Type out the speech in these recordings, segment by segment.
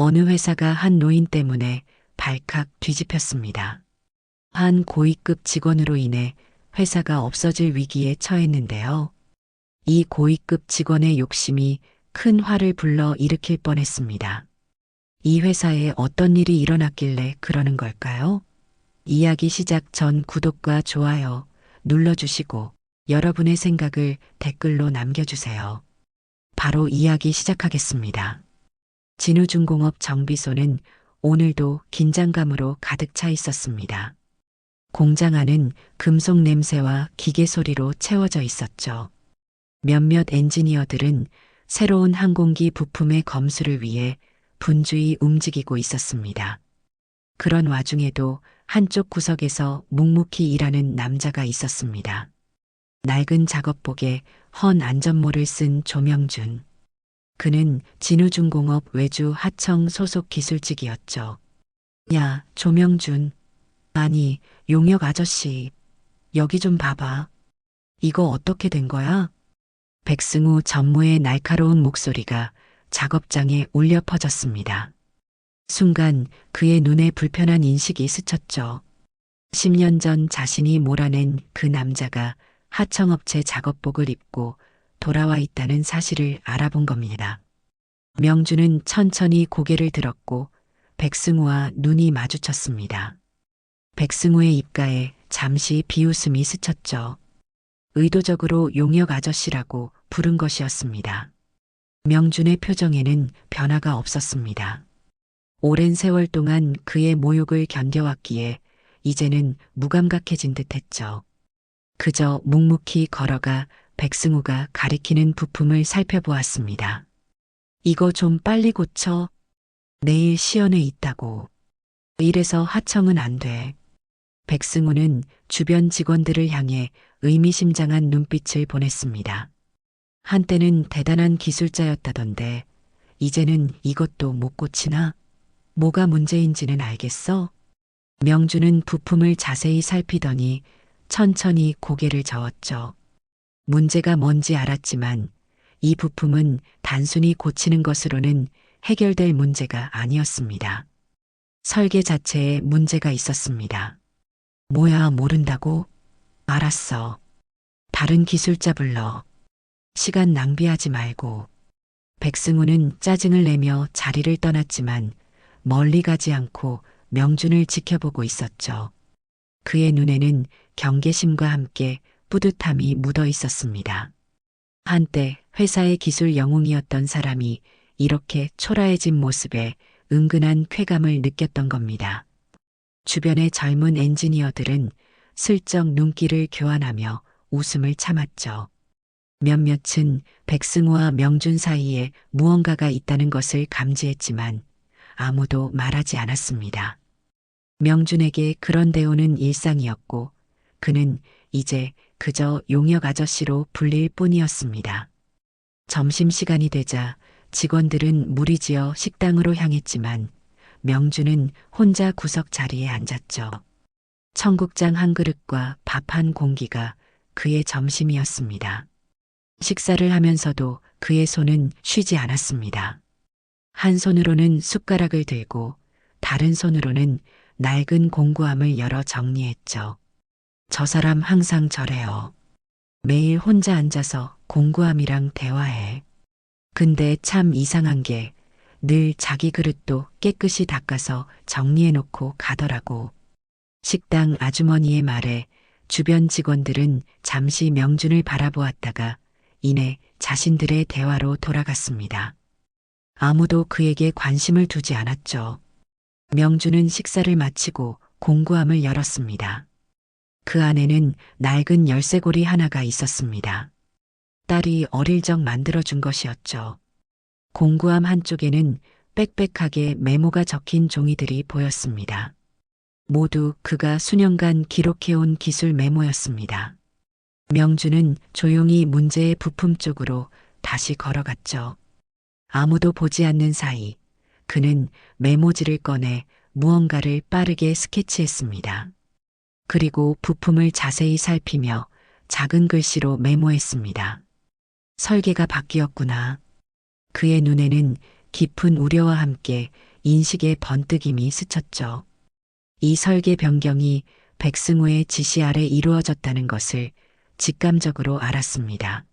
어느 회사가 한 노인 때문에 발칵 뒤집혔습니다. 한 고위급 직원으로 인해 회사가 없어질 위기에 처했는데요. 이 고위급 직원의 욕심이 큰 화를 불러 일으킬 뻔했습니다. 이 회사에 어떤 일이 일어났길래 그러는 걸까요? 이야기 시작 전 구독과 좋아요 눌러주시고 여러분의 생각을 댓글로 남겨주세요. 바로 이야기 시작하겠습니다. 진우중공업 정비소는 오늘도 긴장감으로 가득 차 있었습니다. 공장 안은 금속 냄새와 기계 소리로 채워져 있었죠. 몇몇 엔지니어들은 새로운 항공기 부품의 검수를 위해 분주히 움직이고 있었습니다. 그런 와중에도 한쪽 구석에서 묵묵히 일하는 남자가 있었습니다. 낡은 작업복에 헌 안전모를 쓴 조명준. 그는 진우중공업 외주 하청 소속 기술직이었죠. 야, 조명준. 아니, 용역 아저씨. 여기 좀 봐봐. 이거 어떻게 된 거야? 백승우 전무의 날카로운 목소리가 작업장에 울려 퍼졌습니다. 순간 그의 눈에 불편한 인식이 스쳤죠. 10년 전 자신이 몰아낸 그 남자가 하청업체 작업복을 입고 돌아와 있다는 사실을 알아본 겁니다. 명주는 천천히 고개를 들었고 백승우와 눈이 마주쳤습니다. 백승우의 입가에 잠시 비웃음이 스쳤죠. 의도적으로 용역 아저씨라고 부른 것이었습니다. 명준의 표정에는 변화가 없었습니다. 오랜 세월 동안 그의 모욕을 견뎌왔기에 이제는 무감각해진 듯했죠. 그저 묵묵히 걸어가 백승우가 가리키는 부품을 살펴보았습니다. 이거 좀 빨리 고쳐. 내일 시연회 있다고. 이래서 하청은 안 돼. 백승우는 주변 직원들을 향해 의미심장한 눈빛을 보냈습니다. 한때는 대단한 기술자였다던데 이제는 이것도 못 고치나? 뭐가 문제인지는 알겠어? 명주는 부품을 자세히 살피더니 천천히 고개를 저었죠. 문제가 뭔지 알았지만 이 부품은 단순히 고치는 것으로는 해결될 문제가 아니었습니다. 설계 자체에 문제가 있었습니다. 뭐야, 모른다고? 알았어. 다른 기술자 불러. 시간 낭비하지 말고. 백승우는 짜증을 내며 자리를 떠났지만 멀리 가지 않고 명준을 지켜보고 있었죠. 그의 눈에는 경계심과 함께 뿌듯함이 묻어 있었습니다. 한때 회사의 기술 영웅이었던 사람이 이렇게 초라해진 모습에 은근한 쾌감을 느꼈던 겁니다. 주변의 젊은 엔지니어들은 슬쩍 눈길을 교환하며 웃음을 참았죠. 몇몇은 백승우와 명준 사이에 무언가가 있다는 것을 감지했지만 아무도 말하지 않았습니다. 명준에게 그런 대우는 일상이었고 그는 이제 그저 용역 아저씨로 불릴 뿐이었습니다. 점심시간이 되자 직원들은 무리지어 식당으로 향했지만 명준은 혼자 구석 자리에 앉았죠. 청국장 한 그릇과 밥 한 공기가 그의 점심이었습니다. 식사를 하면서도 그의 손은 쉬지 않았습니다. 한 손으로는 숟가락을 들고 다른 손으로는 낡은 공구함을 열어 정리했죠. 저 사람 항상 저래요. 매일 혼자 앉아서 공구함이랑 대화해. 근데 참 이상한 게 늘 자기 그릇도 깨끗이 닦아서 정리해놓고 가더라고. 식당 아주머니의 말에 주변 직원들은 잠시 명준을 바라보았다가 이내 자신들의 대화로 돌아갔습니다. 아무도 그에게 관심을 두지 않았죠. 명준은 식사를 마치고 공구함을 열었습니다. 그 안에는 낡은 열쇠고리 하나가 있었습니다. 딸이 어릴 적 만들어준 것이었죠. 공구함 한쪽에는 빽빽하게 메모가 적힌 종이들이 보였습니다. 모두 그가 수년간 기록해온 기술 메모였습니다. 명준은 조용히 문제의 부품 쪽으로 다시 걸어갔죠. 아무도 보지 않는 사이 그는 메모지를 꺼내 무언가를 빠르게 스케치했습니다. 그리고 부품을 자세히 살피며 작은 글씨로 메모했습니다. 설계가 바뀌었구나. 그의 눈에는 깊은 우려와 함께 인식의 번뜩임이 스쳤죠. 이 설계 변경이 백승우의 지시 아래 이루어졌다는 것을 직감적으로 알았습니다.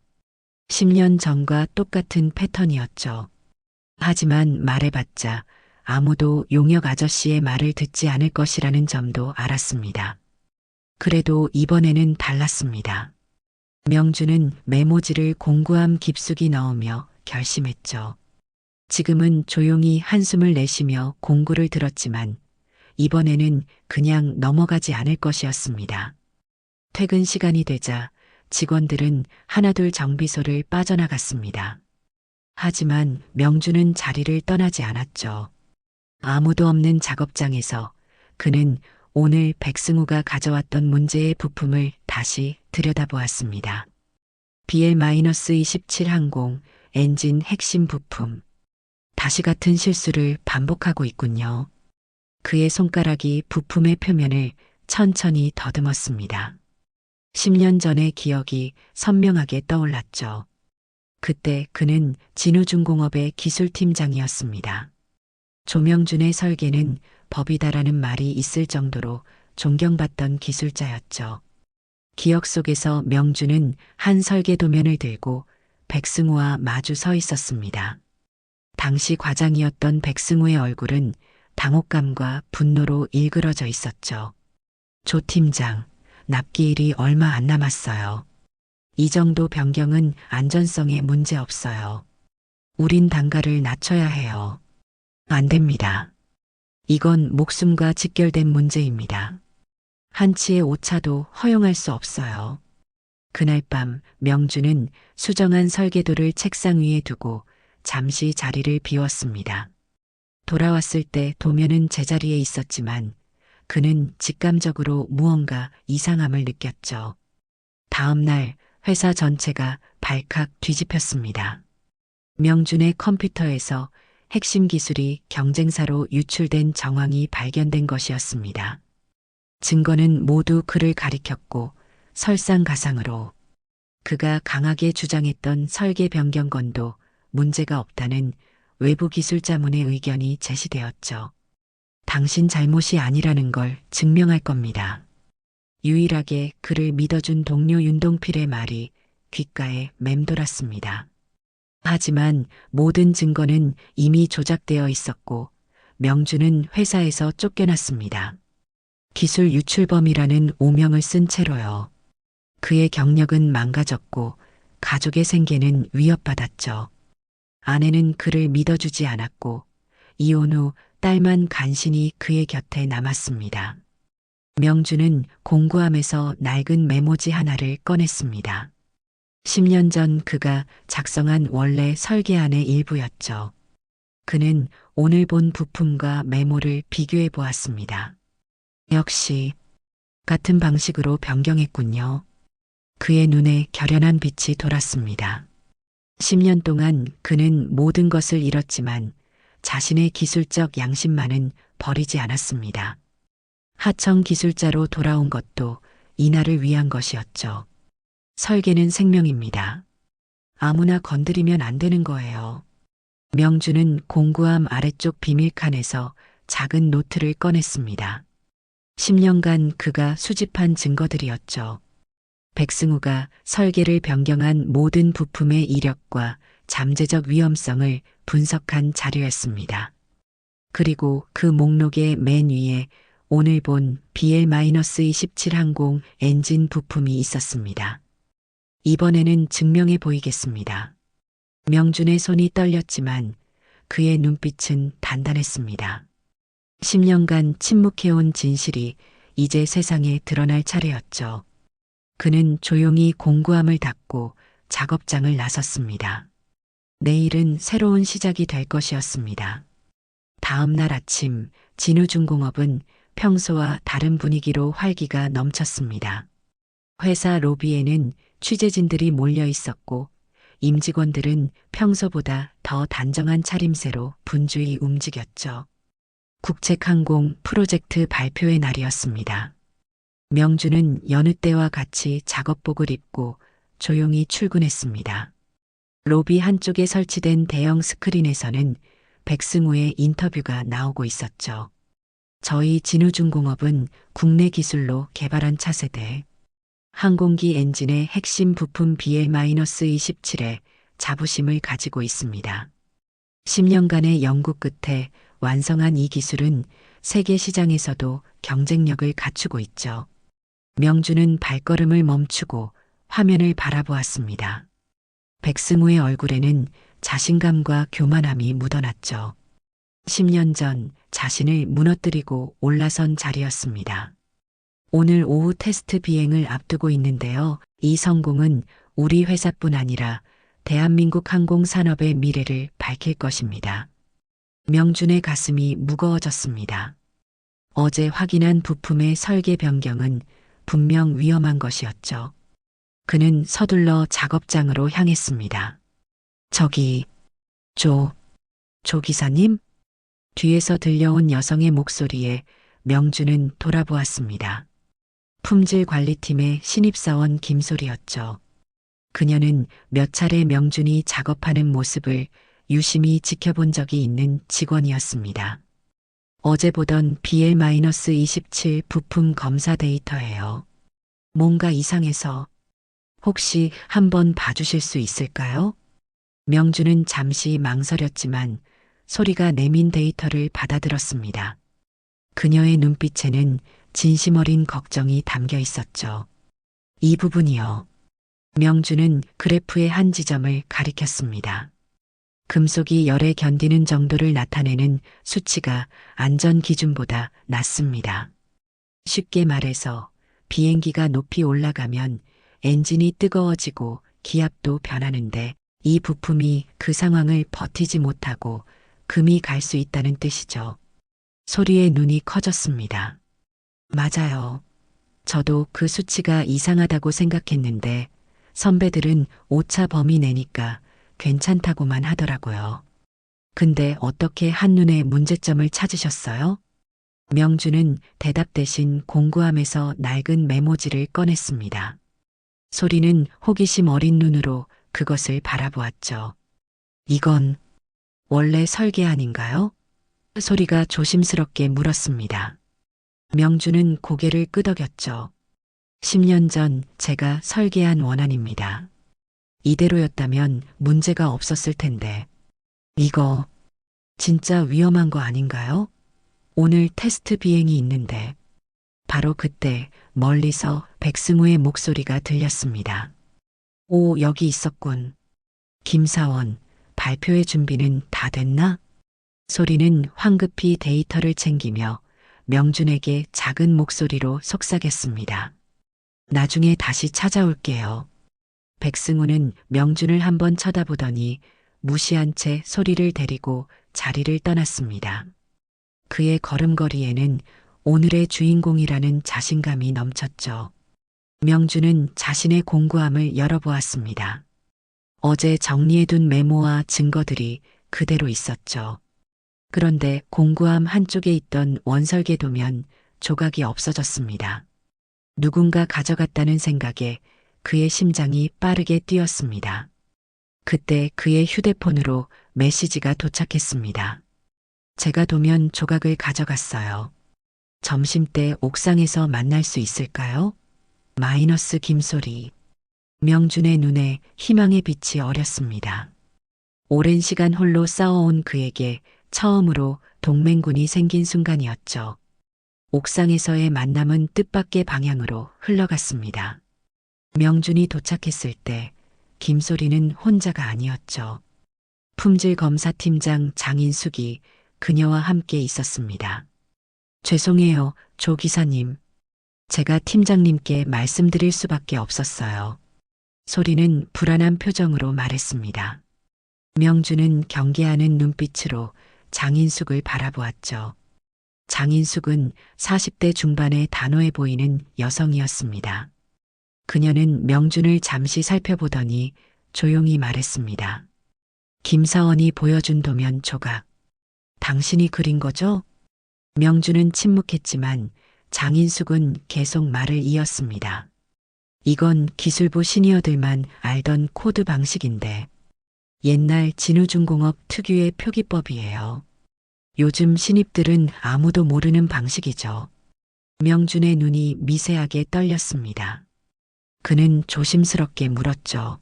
10년 전과 똑같은 패턴이었죠. 하지만 말해봤자 아무도 용역 아저씨의 말을 듣지 않을 것이라는 점도 알았습니다. 그래도 이번에는 달랐습니다. 명주는 메모지를 공구함 깊숙이 넣으며 결심했죠. 지금은 조용히 한숨을 내쉬며 공구를 들었지만 이번에는 그냥 넘어가지 않을 것이었습니다. 퇴근 시간이 되자 직원들은 하나둘 정비소를 빠져나갔습니다. 하지만 명주는 자리를 떠나지 않았죠. 아무도 없는 작업장에서 그는 오늘 백승우가 가져왔던 문제의 부품을 다시 들여다보았습니다. BL-27 항공 엔진 핵심 부품. 다시 같은 실수를 반복하고 있군요. 그의 손가락이 부품의 표면을 천천히 더듬었습니다. 10년 전의 기억이 선명하게 떠올랐죠. 그때 그는 진우중공업의 기술팀장이었습니다. 조명준의 설계는 법이다라는 말이 있을 정도로 존경받던 기술자였죠. 기억 속에서 명준은 한 설계 도면을 들고 백승우와 마주 서 있었습니다. 당시 과장이었던 백승우의 얼굴은 당혹감과 분노로 일그러져 있었죠. 조 팀장, 납기일이 얼마 안 남았어요. 이 정도 변경은 안전성에 문제 없어요. 우린 단가를 낮춰야 해요. 안 됩니다. 이건 목숨과 직결된 문제입니다. 한치의 오차도 허용할 수 없어요. 그날 밤 명주는 수정한 설계도를 책상 위에 두고 잠시 자리를 비웠습니다. 돌아왔을 때 도면은 제자리에 있었지만 그는 직감적으로 무언가 이상함을 느꼈죠. 다음 날 회사 전체가 발칵 뒤집혔습니다. 명준의 컴퓨터에서 핵심 기술이 경쟁사로 유출된 정황이 발견된 것이었습니다. 증거는 모두 그를 가리켰고 설상가상으로 그가 강하게 주장했던 설계 변경건도 문제가 없다는 외부 기술자문의 의견이 제시되었죠. 당신 잘못이 아니라는 걸 증명할 겁니다. 유일하게 그를 믿어준 동료 윤동필의 말이 귓가에 맴돌았습니다. 하지만 모든 증거는 이미 조작되어 있었고 명주는 회사에서 쫓겨났습니다. 기술 유출범이라는 오명을 쓴 채로요. 그의 경력은 망가졌고 가족의 생계는 위협받았죠. 아내는 그를 믿어주지 않았고 이혼 후 딸만 간신히 그의 곁에 남았습니다. 명주는 공구함에서 낡은 메모지 하나를 꺼냈습니다. 10년 전 그가 작성한 원래 설계안의 일부였죠. 그는 오늘 본 부품과 메모를 비교해 보았습니다. 역시 같은 방식으로 변경했군요. 그의 눈에 결연한 빛이 돌았습니다. 10년 동안 그는 모든 것을 잃었지만 자신의 기술적 양심만은 버리지 않았습니다. 하청 기술자로 돌아온 것도 이날을 위한 것이었죠. 설계는 생명입니다. 아무나 건드리면 안 되는 거예요. 명주는 공구함 아래쪽 비밀칸에서 작은 노트를 꺼냈습니다. 10년간 그가 수집한 증거들이었죠. 백승우가 설계를 변경한 모든 부품의 이력과 잠재적 위험성을 분석한 자료였습니다. 그리고 그 목록의 맨 위에 오늘 본 BL-27 항공 엔진 부품이 있었습니다. 이번에는 증명해 보이겠습니다. 명준의 손이 떨렸지만 그의 눈빛은 단단했습니다. 10년간 침묵해온 진실이 이제 세상에 드러날 차례였죠. 그는 조용히 공구함을 닫고 작업장을 나섰습니다. 내일은 새로운 시작이 될 것이었습니다. 다음 날 아침 진우중공업은 평소와 다른 분위기로 활기가 넘쳤습니다. 회사 로비에는 취재진들이 몰려 있었고 임직원들은 평소보다 더 단정한 차림새로 분주히 움직였죠. 국책항공 프로젝트 발표의 날이었습니다. 명주는 여느 때와 같이 작업복을 입고 조용히 출근했습니다. 로비 한쪽에 설치된 대형 스크린에서는 백승우의 인터뷰가 나오고 있었죠. 저희 진우중공업은 국내 기술로 개발한 차세대 항공기 엔진의 핵심 부품 BL-27에 자부심을 가지고 있습니다. 10년간의 연구 끝에 완성한 이 기술은 세계 시장에서도 경쟁력을 갖추고 있죠. 명주는 발걸음을 멈추고 화면을 바라보았습니다. 백승우의 얼굴에는 자신감과 교만함이 묻어났죠. 10년 전 자신을 무너뜨리고 올라선 자리였습니다. 오늘 오후 테스트 비행을 앞두고 있는데요. 이 성공은 우리 회사뿐 아니라 대한민국 항공산업의 미래를 밝힐 것입니다. 명준의 가슴이 무거워졌습니다. 어제 확인한 부품의 설계 변경은 분명 위험한 것이었죠. 그는 서둘러 작업장으로 향했습니다. 저기, 조 기사님? 뒤에서 들려온 여성의 목소리에 명준은 돌아보았습니다. 품질관리팀의 신입사원 김소리였죠. 그녀는 몇 차례 명준이 작업하는 모습을 유심히 지켜본 적이 있는 직원이었습니다. 어제 보던 BL-27 부품 검사 데이터예요. 뭔가 이상해서 혹시 한번 봐주실 수 있을까요? 명준은 잠시 망설였지만 소리가 내민 데이터를 받아들었습니다. 그녀의 눈빛에는 진심 어린 걱정이 담겨 있었죠. 이 부분이요. 명준은 그래프의 한 지점을 가리켰습니다. 금속이 열에 견디는 정도를 나타내는 수치가 안전 기준보다 낮습니다. 쉽게 말해서 비행기가 높이 올라가면 엔진이 뜨거워지고 기압도 변하는데 이 부품이 그 상황을 버티지 못하고 금이 갈 수 있다는 뜻이죠. 소리의 눈이 커졌습니다. 맞아요. 저도 그 수치가 이상하다고 생각했는데 선배들은 오차 범위 내니까 괜찮다고만 하더라고요. 근데 어떻게 한눈에 문제점을 찾으셨어요? 명주는 대답 대신 공구함에서 낡은 메모지를 꺼냈습니다. 소리는 호기심 어린 눈으로 그것을 바라보았죠. 이건 원래 설계안인가요? 소리가 조심스럽게 물었습니다. 명주는 고개를 끄덕였죠. 10년 전 제가 설계한 원안입니다. 이대로였다면 문제가 없었을 텐데. 이거 진짜 위험한 거 아닌가요? 오늘 테스트 비행이 있는데. 바로 그때 멀리서 백승우의 목소리가 들렸습니다. 오, 여기 있었군. 김사원, 발표의 준비는 다 됐나? 소리는 황급히 데이터를 챙기며 명준에게 작은 목소리로 속삭였습니다. 나중에 다시 찾아올게요. 백승우는 명준을 한번 쳐다보더니 무시한 채 소리를 데리고 자리를 떠났습니다. 그의 걸음걸이에는 오늘의 주인공이라는 자신감이 넘쳤죠. 명준은 자신의 공구함을 열어보았습니다. 어제 정리해둔 메모와 증거들이 그대로 있었죠. 그런데 공구함 한쪽에 있던 원설계 도면 조각이 없어졌습니다. 누군가 가져갔다는 생각에 그의 심장이 빠르게 뛰었습니다. 그때 그의 휴대폰으로 메시지가 도착했습니다. 제가 도면 조각을 가져갔어요. 점심때 옥상에서 만날 수 있을까요? 마이너스 김소리. 명준의 눈에 희망의 빛이 어렸습니다. 오랜 시간 홀로 싸워온 그에게 처음으로 동맹군이 생긴 순간이었죠. 옥상에서의 만남은 뜻밖의 방향으로 흘러갔습니다. 명준이 도착했을 때 김소리는 혼자가 아니었죠. 품질검사팀장 장인숙이 그녀와 함께 있었습니다. 죄송해요, 조 기사님. 제가 팀장님께 말씀드릴 수밖에 없었어요. 소리는 불안한 표정으로 말했습니다. 명준은 경계하는 눈빛으로 장인숙을 바라보았죠. 장인숙은 40대 중반의 단호해 보이는 여성이었습니다. 그녀는 명준을 잠시 살펴보더니 조용히 말했습니다. 김사원이 보여준 도면 조각. 당신이 그린 거죠? 명준은 침묵했지만 장인숙은 계속 말을 이었습니다. 이건 기술부 시니어들만 알던 코드 방식인데 옛날 진우중공업 특유의 표기법이에요. 요즘 신입들은 아무도 모르는 방식이죠. 명준의 눈이 미세하게 떨렸습니다. 그는 조심스럽게 물었죠.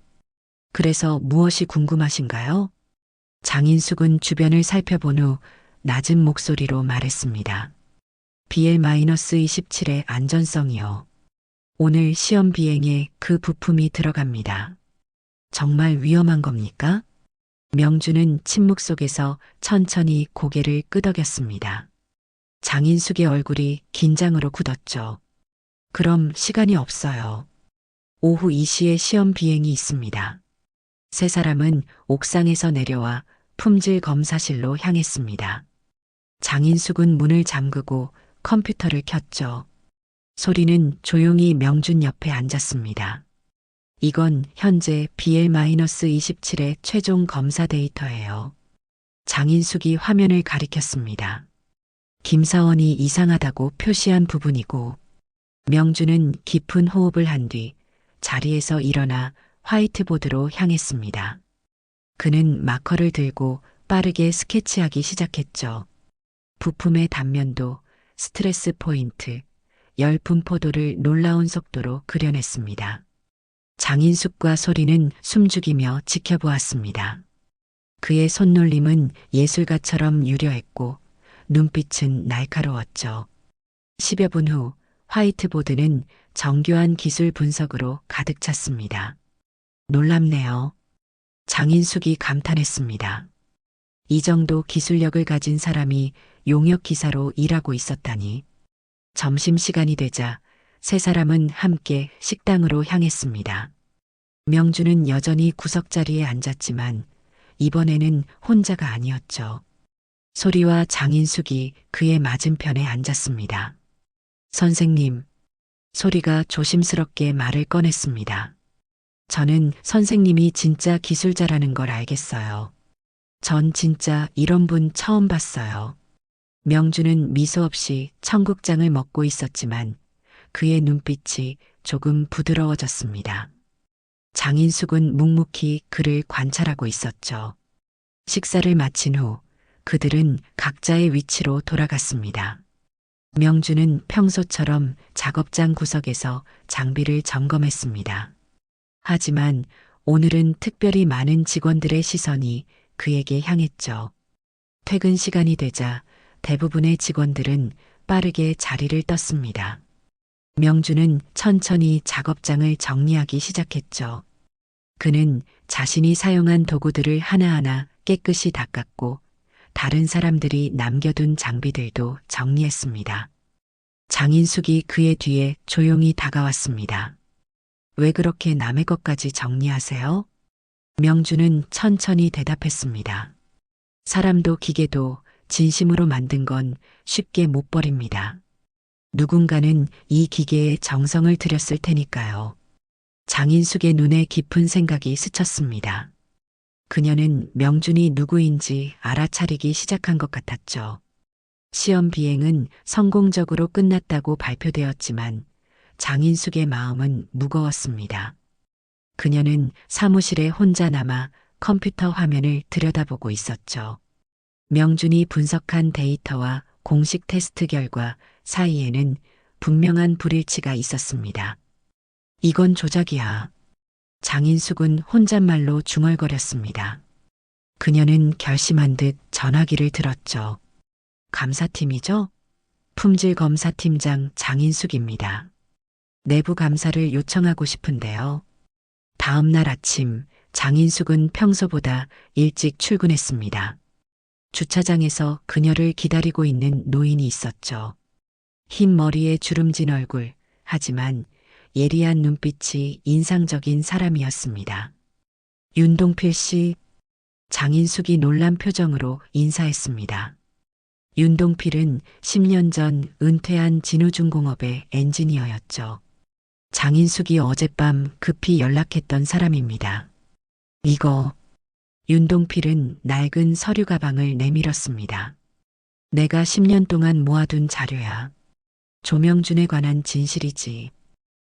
그래서 무엇이 궁금하신가요? 장인숙은 주변을 살펴본 후 낮은 목소리로 말했습니다. BL-27의 안전성이요. 오늘 시험 비행에 그 부품이 들어갑니다. 정말 위험한 겁니까? 명주는 침묵 속에서 천천히 고개를 끄덕였습니다. 장인숙의 얼굴이 긴장으로 굳었죠. 그럼 시간이 없어요. 오후 2시에 시험 비행이 있습니다. 세 사람은 옥상에서 내려와 품질 검사실로 향했습니다. 장인숙은 문을 잠그고 컴퓨터를 켰죠. 소리는 조용히 명준 옆에 앉았습니다. 이건 현재 BL-27의 최종 검사 데이터예요. 장인숙이 화면을 가리켰습니다. 김사원이 이상하다고 표시한 부분이고, 명준은 깊은 호흡을 한 뒤 자리에서 일어나 화이트보드로 향했습니다. 그는 마커를 들고 빠르게 스케치하기 시작했죠. 부품의 단면도, 스트레스 포인트, 열 분포도를 놀라운 속도로 그려냈습니다. 장인숙과 소리는 숨죽이며 지켜보았습니다. 그의 손놀림은 예술가처럼 유려했고 눈빛은 날카로웠죠. 10여 분 후 화이트보드는 정교한 기술 분석으로 가득 찼습니다. 놀랍네요. 장인숙이 감탄했습니다. 이 정도 기술력을 가진 사람이 용역 기사로 일하고 있었다니. 점심시간이 되자 세 사람은 함께 식당으로 향했습니다. 명주는 여전히 구석자리에 앉았지만 이번에는 혼자가 아니었죠. 소리와 장인숙이 그의 맞은편에 앉았습니다. 선생님, 소리가 조심스럽게 말을 꺼냈습니다. 저는 선생님이 진짜 기술자라는 걸 알겠어요. 전 진짜 이런 분 처음 봤어요. 명주는 미소 없이 청국장을 먹고 있었지만 그의 눈빛이 조금 부드러워졌습니다. 장인숙은 묵묵히 그를 관찰하고 있었죠. 식사를 마친 후 그들은 각자의 위치로 돌아갔습니다. 명주는 평소처럼 작업장 구석에서 장비를 점검했습니다. 하지만 오늘은 특별히 많은 직원들의 시선이 그에게 향했죠. 퇴근 시간이 되자 대부분의 직원들은 빠르게 자리를 떴습니다. 명주는 천천히 작업장을 정리하기 시작했죠. 그는 자신이 사용한 도구들을 하나하나 깨끗이 닦았고 다른 사람들이 남겨둔 장비들도 정리했습니다. 장인숙이 그의 뒤에 조용히 다가왔습니다. 왜 그렇게 남의 것까지 정리하세요? 명주는 천천히 대답했습니다. 사람도 기계도 진심으로 만든 건 쉽게 못 버립니다. 누군가는 이 기계에 정성을 들였을 테니까요. 장인숙의 눈에 깊은 생각이 스쳤습니다. 그녀는 명준이 누구인지 알아차리기 시작한 것 같았죠. 시험 비행은 성공적으로 끝났다고 발표되었지만 장인숙의 마음은 무거웠습니다. 그녀는 사무실에 혼자 남아 컴퓨터 화면을 들여다보고 있었죠. 명준이 분석한 데이터와 공식 테스트 결과 사이에는 분명한 불일치가 있었습니다. 이건 조작이야. 장인숙은 혼잣말로 중얼거렸습니다. 그녀는 결심한 듯 전화기를 들었죠. 감사팀이죠? 품질검사팀장 장인숙입니다. 내부 감사를 요청하고 싶은데요. 다음 날 아침 장인숙은 평소보다 일찍 출근했습니다. 주차장에서 그녀를 기다리고 있는 노인이 있었죠. 흰 머리에 주름진 얼굴, 하지만 예리한 눈빛이 인상적인 사람이었습니다. 윤동필 씨, 장인숙이 놀란 표정으로 인사했습니다. 윤동필은 10년 전 은퇴한 진우중공업의 엔지니어였죠. 장인숙이 어젯밤 급히 연락했던 사람입니다. 이거, 윤동필은 낡은 서류 가방을 내밀었습니다. 내가 10년 동안 모아둔 자료야. 조명준에 관한 진실이지.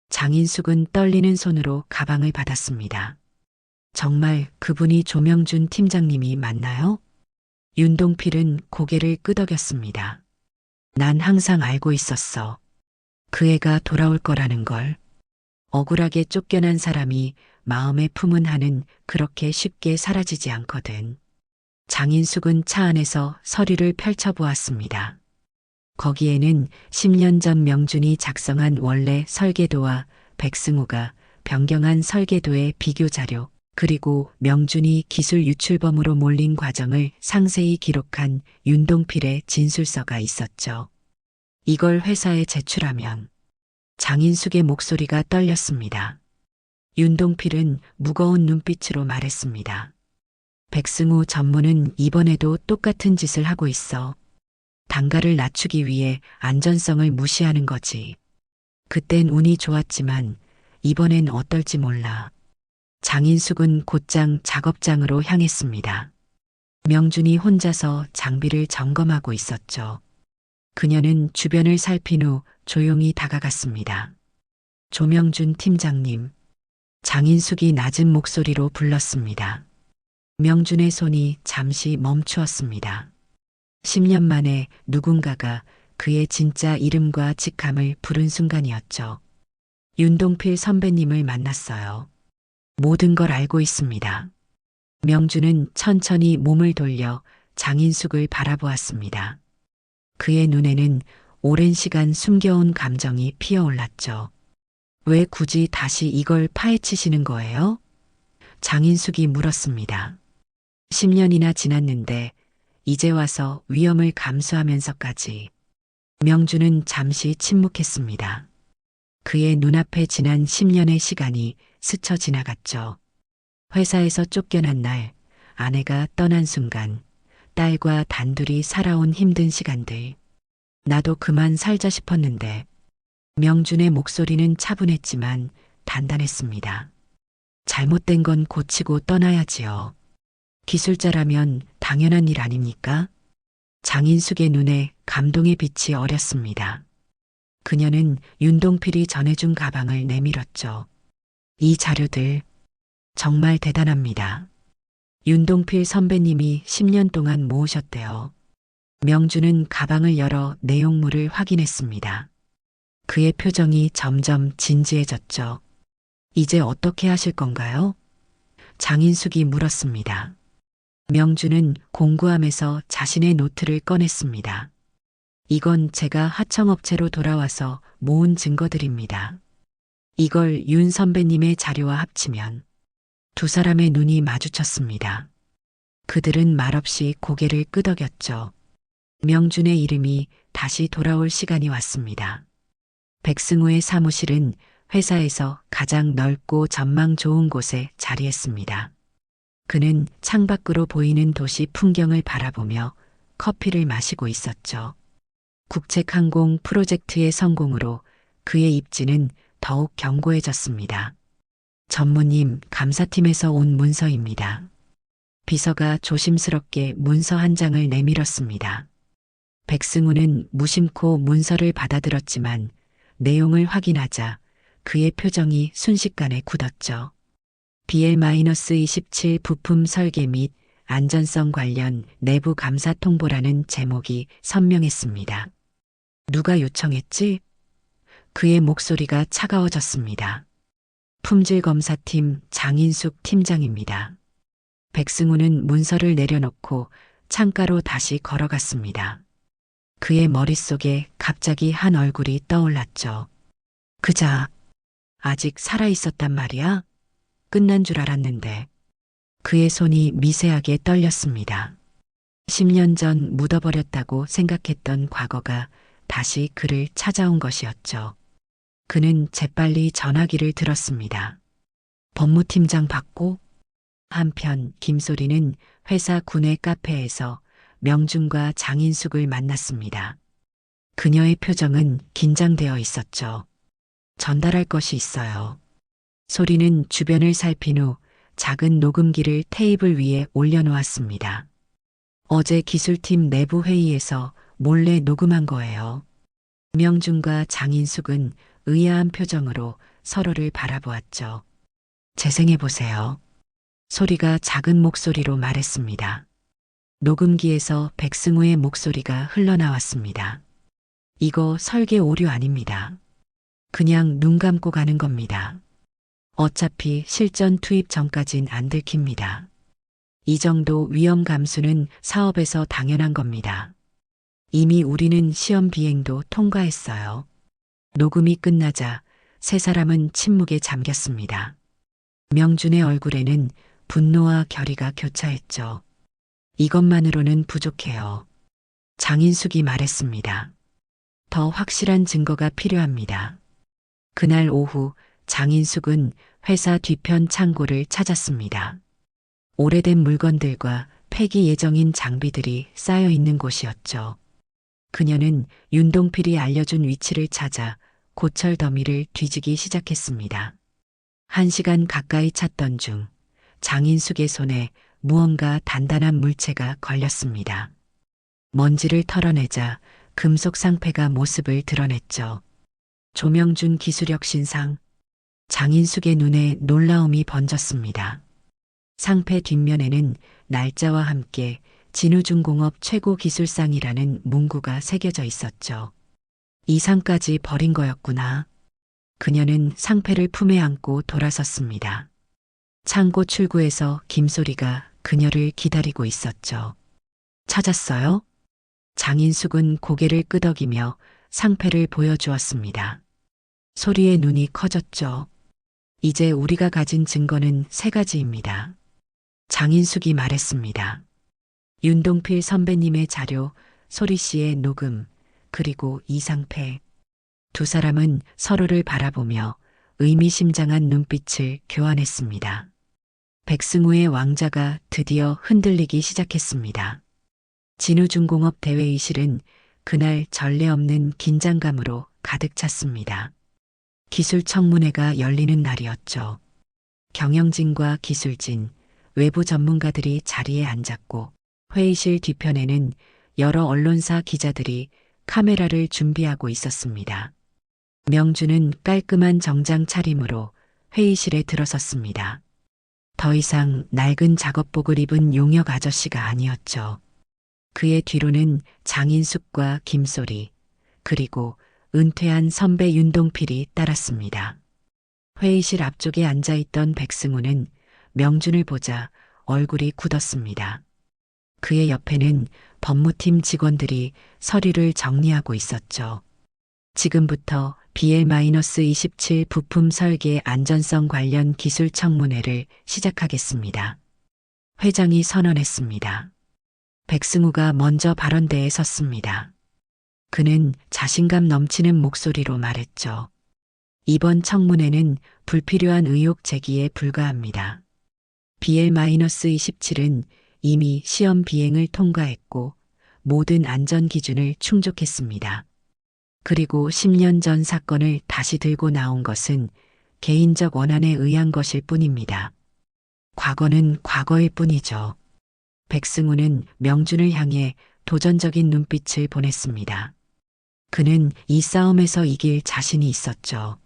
장인숙은 떨리는 손으로 가방을 받았습니다. 정말 그분이 조명준 팀장님이 맞나요? 윤동필은 고개를 끄덕였습니다. 난 항상 알고 있었어. 그 애가 돌아올 거라는 걸. 억울하게 쫓겨난 사람이 마음에 품은 한은 그렇게 쉽게 사라지지 않거든. 장인숙은 차 안에서 서류를 펼쳐보았습니다. 거기에는 10년 전 명준이 작성한 원래 설계도와 백승우가 변경한 설계도의 비교 자료, 그리고 명준이 기술 유출범으로 몰린 과정을 상세히 기록한 윤동필의 진술서가 있었죠. 이걸 회사에 제출하면 장인숙의 목소리가 떨렸습니다. 윤동필은 무거운 눈빛으로 말했습니다. 백승우 전무는 이번에도 똑같은 짓을 하고 있어. 단가를 낮추기 위해 안전성을 무시하는 거지. 그땐 운이 좋았지만 이번엔 어떨지 몰라. 장인숙은 곧장 작업장으로 향했습니다. 명준이 혼자서 장비를 점검하고 있었죠. 그녀는 주변을 살핀 후 조용히 다가갔습니다. 조명준 팀장님. 장인숙이 낮은 목소리로 불렀습니다. 명준의 손이 잠시 멈추었습니다. 10년 만에 누군가가 그의 진짜 이름과 직함을 부른 순간이었죠. 윤동필 선배님을 만났어요. 모든 걸 알고 있습니다. 명준은 천천히 몸을 돌려 장인숙을 바라보았습니다. 그의 눈에는 오랜 시간 숨겨온 감정이 피어올랐죠. 왜 굳이 다시 이걸 파헤치시는 거예요? 장인숙이 물었습니다. 10년이나 지났는데 이제 와서 위험을 감수하면서까지. 명준은 잠시 침묵했습니다. 그의 눈앞에 지난 10년의 시간이 스쳐 지나갔죠. 회사에서 쫓겨난 날, 아내가 떠난 순간, 딸과 단둘이 살아온 힘든 시간들. 나도 그만 살자 싶었는데, 명준의 목소리는 차분했지만 단단했습니다. 잘못된 건 고치고 떠나야지요. 기술자라면 당연한 일 아닙니까? 장인숙의 눈에 감동의 빛이 어렸습니다. 그녀는 윤동필이 전해준 가방을 내밀었죠. 이 자료들 정말 대단합니다. 윤동필 선배님이 10년 동안 모으셨대요. 명준은 가방을 열어 내용물을 확인했습니다. 그의 표정이 점점 진지해졌죠. 이제 어떻게 하실 건가요? 장인숙이 물었습니다. 명준은 공구함에서 자신의 노트를 꺼냈습니다. 이건 제가 하청업체로 돌아와서 모은 증거들입니다. 이걸 윤 선배님의 자료와 합치면 두 사람의 눈이 마주쳤습니다. 그들은 말없이 고개를 끄덕였죠. 명준의 이름이 다시 돌아올 시간이 왔습니다. 백승우의 사무실은 회사에서 가장 넓고 전망 좋은 곳에 자리했습니다. 그는 창밖으로 보이는 도시 풍경을 바라보며 커피를 마시고 있었죠. 국책항공 프로젝트의 성공으로 그의 입지는 더욱 견고해졌습니다. 전무님, 감사팀에서 온 문서입니다. 비서가 조심스럽게 문서 한 장을 내밀었습니다. 백승우는 무심코 문서를 받아들었지만 내용을 확인하자 그의 표정이 순식간에 굳었죠. BL-27 부품 설계 및 안전성 관련 내부 감사 통보라는 제목이 선명했습니다. 누가 요청했지? 그의 목소리가 차가워졌습니다. 품질검사팀 장인숙 팀장입니다. 백승우는 문서를 내려놓고 창가로 다시 걸어갔습니다. 그의 머릿속에 갑자기 한 얼굴이 떠올랐죠. 그자 아직 살아있었단 말이야? 끝난 줄 알았는데. 그의 손이 미세하게 떨렸습니다. 10년 전 묻어버렸다고 생각했던 과거가 다시 그를 찾아온 것이었죠. 그는 재빨리 전화기를 들었습니다. 법무팀장 받고. 한편 김소리는 회사 구내 카페에서 명준과 장인숙을 만났습니다. 그녀의 표정은 긴장되어 있었죠. 전달할 것이 있어요. 소리는 주변을 살핀 후 작은 녹음기를 테이블 위에 올려놓았습니다. 어제 기술팀 내부 회의에서 몰래 녹음한 거예요. 명준과 장인숙은 의아한 표정으로 서로를 바라보았죠. 재생해 보세요. 소리가 작은 목소리로 말했습니다. 녹음기에서 백승우의 목소리가 흘러나왔습니다. 이거 설계 오류 아닙니다. 그냥 눈 감고 가는 겁니다. 어차피 실전 투입 전까진 안 들킵니다. 이 정도 위험 감수는 사업에서 당연한 겁니다. 이미 우리는 시험 비행도 통과했어요. 녹음이 끝나자 세 사람은 침묵에 잠겼습니다. 명준의 얼굴에는 분노와 결의가 교차했죠. 이것만으로는 부족해요. 장인숙이 말했습니다. 더 확실한 증거가 필요합니다. 그날 오후 장인숙은 회사 뒤편 창고를 찾았습니다. 오래된 물건들과 폐기 예정인 장비들이 쌓여 있는 곳이었죠. 그녀는 윤동필이 알려준 위치를 찾아 고철 더미를 뒤지기 시작했습니다. 1시간 가까이 찾던 중 장인숙의 손에 무언가 단단한 물체가 걸렸습니다. 먼지를 털어내자 금속 상패가 모습을 드러냈죠. 조명준 기술력 신상. 장인숙의 눈에 놀라움이 번졌습니다. 상패 뒷면에는 날짜와 함께 진우중공업 최고 기술상이라는 문구가 새겨져 있었죠. 이 상까지 버린 거였구나. 그녀는 상패를 품에 안고 돌아섰습니다. 창고 출구에서 김소리가 그녀를 기다리고 있었죠. 찾았어요? 장인숙은 고개를 끄덕이며 상패를 보여주었습니다. 소리의 눈이 커졌죠. 이제 우리가 가진 증거는 3가지입니다. 장인숙이 말했습니다. 윤동필 선배님의 자료, 소리 씨의 녹음, 그리고 이 상패. 두 사람은 서로를 바라보며 의미심장한 눈빛을 교환했습니다. 백승우의 왕자가 드디어 흔들리기 시작했습니다. 진우중공업 대회의실은 그날 전례 없는 긴장감으로 가득 찼습니다. 기술 청문회가 열리는 날이었죠. 경영진과 기술진, 외부 전문가들이 자리에 앉았고 회의실 뒤편에는 여러 언론사 기자들이 카메라를 준비하고 있었습니다. 명준은 깔끔한 정장 차림으로 회의실에 들어섰습니다. 더 이상 낡은 작업복을 입은 용역 아저씨가 아니었죠. 그의 뒤로는 장인숙과 김소리, 그리고 은퇴한 선배 윤동필이 따랐습니다. 회의실 앞쪽에 앉아있던 백승우는 명준을 보자 얼굴이 굳었습니다. 그의 옆에는 법무팀 직원들이 서류를 정리하고 있었죠. 지금부터 BL-27 부품 설계 안전성 관련 기술 청문회를 시작하겠습니다. 회장이 선언했습니다. 백승우가 먼저 발언대에 섰습니다. 그는 자신감 넘치는 목소리로 말했죠. 이번 청문회는 불필요한 의혹 제기에 불과합니다. BL-27은 이미 시험 비행을 통과했고 모든 안전 기준을 충족했습니다. 그리고 10년 전 사건을 다시 들고 나온 것은 개인적 원한에 의한 것일 뿐입니다. 과거는 과거일 뿐이죠. 백승우는 명준을 향해 도전적인 눈빛을 보냈습니다. 그는 이 싸움에서 이길 자신이 있었죠.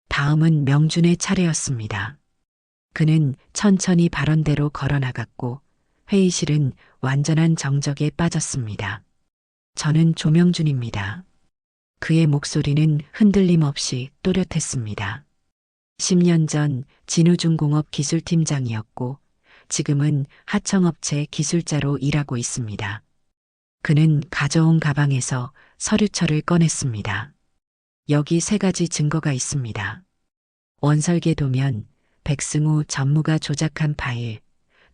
다음은 명준의 차례였습니다. 그는 천천히 발언대로 걸어나갔고 회의실은 완전한 정적에 빠졌습니다. 저는 조명준입니다. 그의 목소리는 흔들림 없이 또렷했습니다. 10년 전 진우중공업 기술팀장이었고 지금은 하청업체 기술자로 일하고 있습니다. 그는 가져온 가방에서 서류철을 꺼냈습니다. 여기 3가지 증거가 있습니다. 원설계 도면, 백승우 전무가 조작한 파일,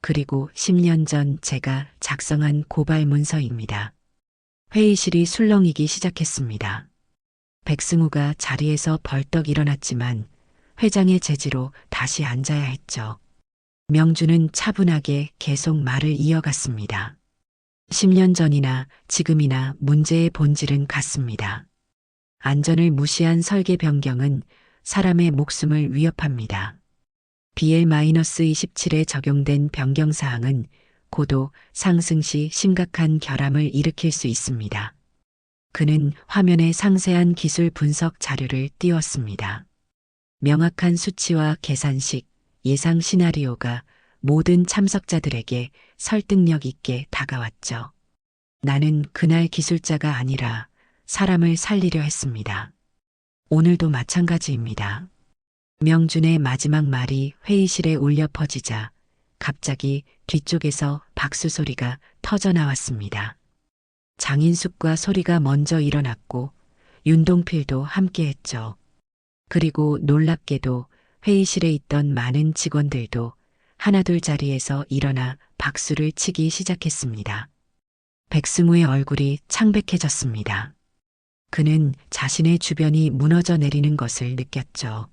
그리고 10년 전 제가 작성한 고발 문서입니다. 회의실이 술렁이기 시작했습니다. 백승우가 자리에서 벌떡 일어났지만 회장의 제지로 다시 앉아야 했죠. 명준은 차분하게 계속 말을 이어갔습니다. 10년 전이나 지금이나 문제의 본질은 같습니다. 안전을 무시한 설계 변경은 사람의 목숨을 위협합니다. BL-27에 적용된 변경사항은 고도 상승 시 심각한 결함을 일으킬 수 있습니다. 그는 화면에 상세한 기술 분석 자료를 띄웠습니다. 명확한 수치와 계산식, 예상 시나리오가 모든 참석자들에게 설득력 있게 다가왔죠. 나는 그날 기술자가 아니라 사람을 살리려 했습니다. 오늘도 마찬가지입니다. 명준의 마지막 말이 회의실에 울려 퍼지자 갑자기 뒤쪽에서 박수 소리가 터져 나왔습니다. 장인숙과 소리가 먼저 일어났고 윤동필도 함께했죠. 그리고 놀랍게도 회의실에 있던 많은 직원들도 하나둘 자리에서 일어나 박수를 치기 시작했습니다. 백승우의 얼굴이 창백해졌습니다. 그는 자신의 주변이 무너져 내리는 것을 느꼈죠.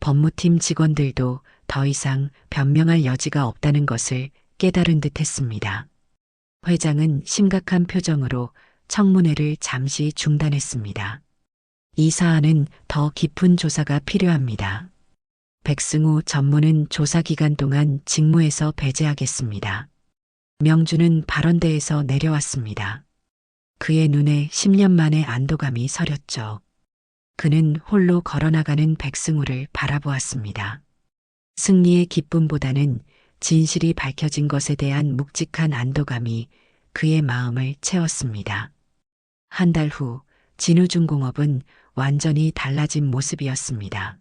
법무팀 직원들도 더 이상 변명할 여지가 없다는 것을 깨달은 듯 했습니다. 회장은 심각한 표정으로 청문회를 잠시 중단했습니다. 이 사안은 더 깊은 조사가 필요합니다. 백승우 전무는 조사 기간 동안 직무에서 배제하겠습니다. 명준은 발언대에서 내려왔습니다. 그의 눈에 10년 만의 안도감이 서렸죠. 그는 홀로 걸어나가는 백승우를 바라보았습니다. 승리의 기쁨보다는 진실이 밝혀진 것에 대한 묵직한 안도감이 그의 마음을 채웠습니다. 한 달 후 진우중공업은 완전히 달라진 모습이었습니다.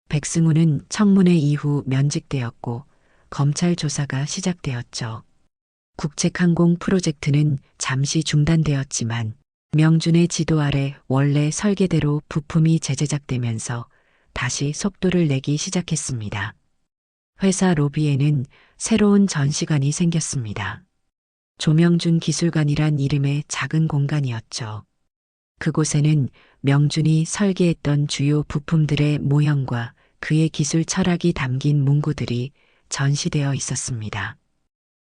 백승우는 청문회 이후 면직되었고 검찰 조사가 시작되었죠. 국책항공 프로젝트는 잠시 중단되었지만 명준의 지도 아래 원래 설계대로 부품이 재제작되면서 다시 속도를 내기 시작했습니다. 회사 로비에는 새로운 전시관이 생겼습니다. 조명준 기술관이란 이름의 작은 공간이었죠. 그곳에는 명준이 설계했던 주요 부품들의 모형과 그의 기술 철학이 담긴 문구들이 전시되어 있었습니다.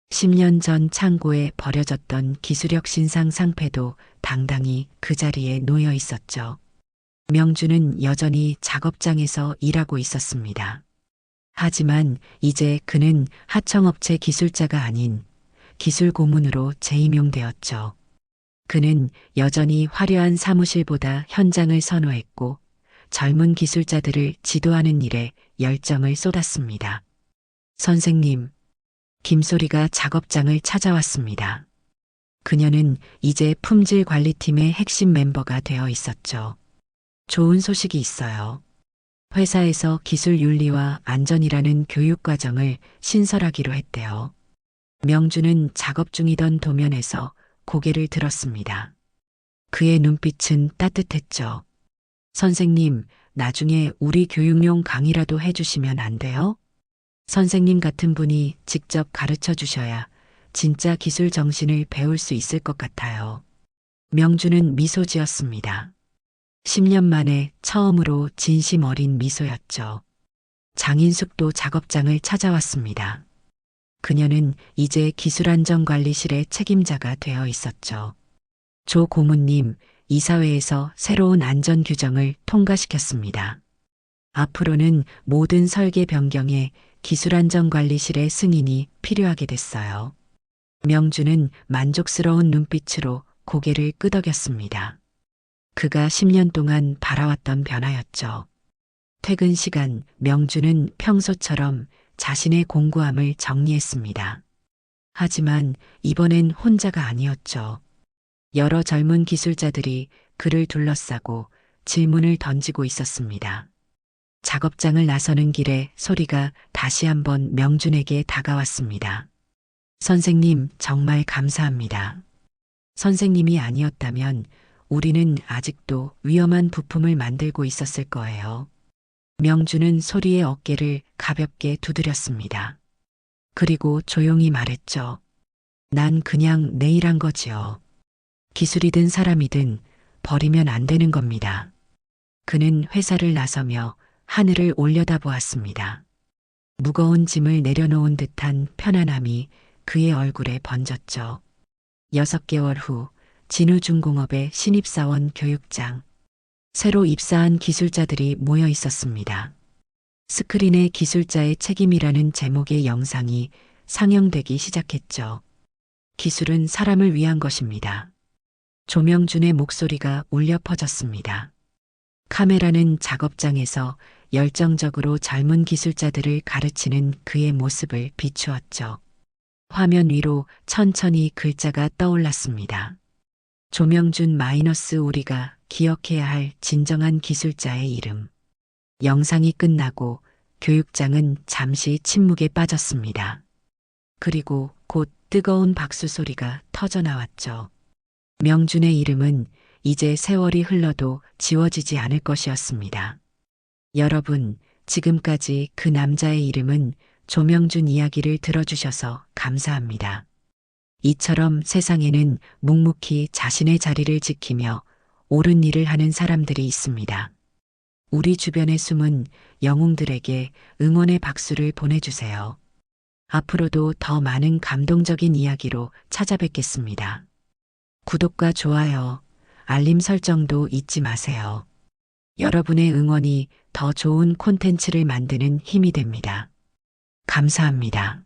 10년 전 창고에 버려졌던 기술력 신상 상패도 당당히 그 자리에 놓여 있었죠. 명준은 여전히 작업장에서 일하고 있었습니다. 하지만 이제 그는 하청업체 기술자가 아닌 기술 고문으로 재임용되었죠. 그는 여전히 화려한 사무실보다 현장을 선호했고 젊은 기술자들을 지도하는 일에 열정을 쏟았습니다. 선생님, 김소리가 작업장을 찾아왔습니다. 그녀는 이제 품질 관리팀의 핵심 멤버가 되어 있었죠. 좋은 소식이 있어요. 회사에서 기술 윤리와 안전이라는 교육 과정을 신설하기로 했대요. 명준은 작업 중이던 도면에서 고개를 들었습니다. 그의 눈빛은 따뜻했죠. 선생님, 나중에 우리 교육용 강의라도 해주시면 안 돼요? 선생님 같은 분이 직접 가르쳐 주셔야 진짜 기술 정신을 배울 수 있을 것 같아요. 명준은 미소 지었습니다. 10년 만에 처음으로 진심 어린 미소였죠. 장인숙도 작업장을 찾아왔습니다. 그녀는 이제 기술안전관리실의 책임자가 되어 있었죠. 조 고문님, 이사회에서 새로운 안전 규정을 통과시켰습니다. 앞으로는 모든 설계 변경에 기술안전관리실의 승인이 필요하게 됐어요. 명준은 만족스러운 눈빛으로 고개를 끄덕였습니다. 그가 10년 동안 바라왔던 변화였죠. 퇴근 시간 명준은 평소처럼 자신의 공고함을 정리했습니다. 하지만 이번엔 혼자가 아니었죠. 여러 젊은 기술자들이 그를 둘러싸고 질문을 던지고 있었습니다. 작업장을 나서는 길에 소리가 다시 한번 명준에게 다가왔습니다. 선생님, 정말 감사합니다. 선생님이 아니었다면 우리는 아직도 위험한 부품을 만들고 있었을 거예요. 명준은 소리의 어깨를 가볍게 두드렸습니다. 그리고 조용히 말했죠. 난 그냥 내일 한 거지요. 기술이든 사람이든 버리면 안 되는 겁니다. 그는 회사를 나서며 하늘을 올려다보았습니다. 무거운 짐을 내려놓은 듯한 편안함이 그의 얼굴에 번졌죠. 6개월 후 진우중공업의 신입사원 교육장. 새로 입사한 기술자들이 모여 있었습니다. 스크린에 기술자의 책임이라는 제목의 영상이 상영되기 시작했죠. 기술은 사람을 위한 것입니다. 조명준의 목소리가 울려 퍼졌습니다. 카메라는 작업장에서 열정적으로 젊은 기술자들을 가르치는 그의 모습을 비추었죠. 화면 위로 천천히 글자가 떠올랐습니다. 조명준 마이너스 우리가 기억해야 할 진정한 기술자의 이름. 영상이 끝나고 교육장은 잠시 침묵에 빠졌습니다. 그리고 곧 뜨거운 박수 소리가 터져 나왔죠. 명준의 이름은 이제 세월이 흘러도 지워지지 않을 것이었습니다. 여러분, 지금까지 그 남자의 이름은 조명준 이야기를 들어주셔서 감사합니다. 이처럼 세상에는 묵묵히 자신의 자리를 지키며 옳은 일을 하는 사람들이 있습니다. 우리 주변에 숨은 영웅들에게 응원의 박수를 보내주세요. 앞으로도 더 많은 감동적인 이야기로 찾아뵙겠습니다. 구독과 좋아요, 알림 설정도 잊지 마세요. 여러분의 응원이 더 좋은 콘텐츠를 만드는 힘이 됩니다. 감사합니다.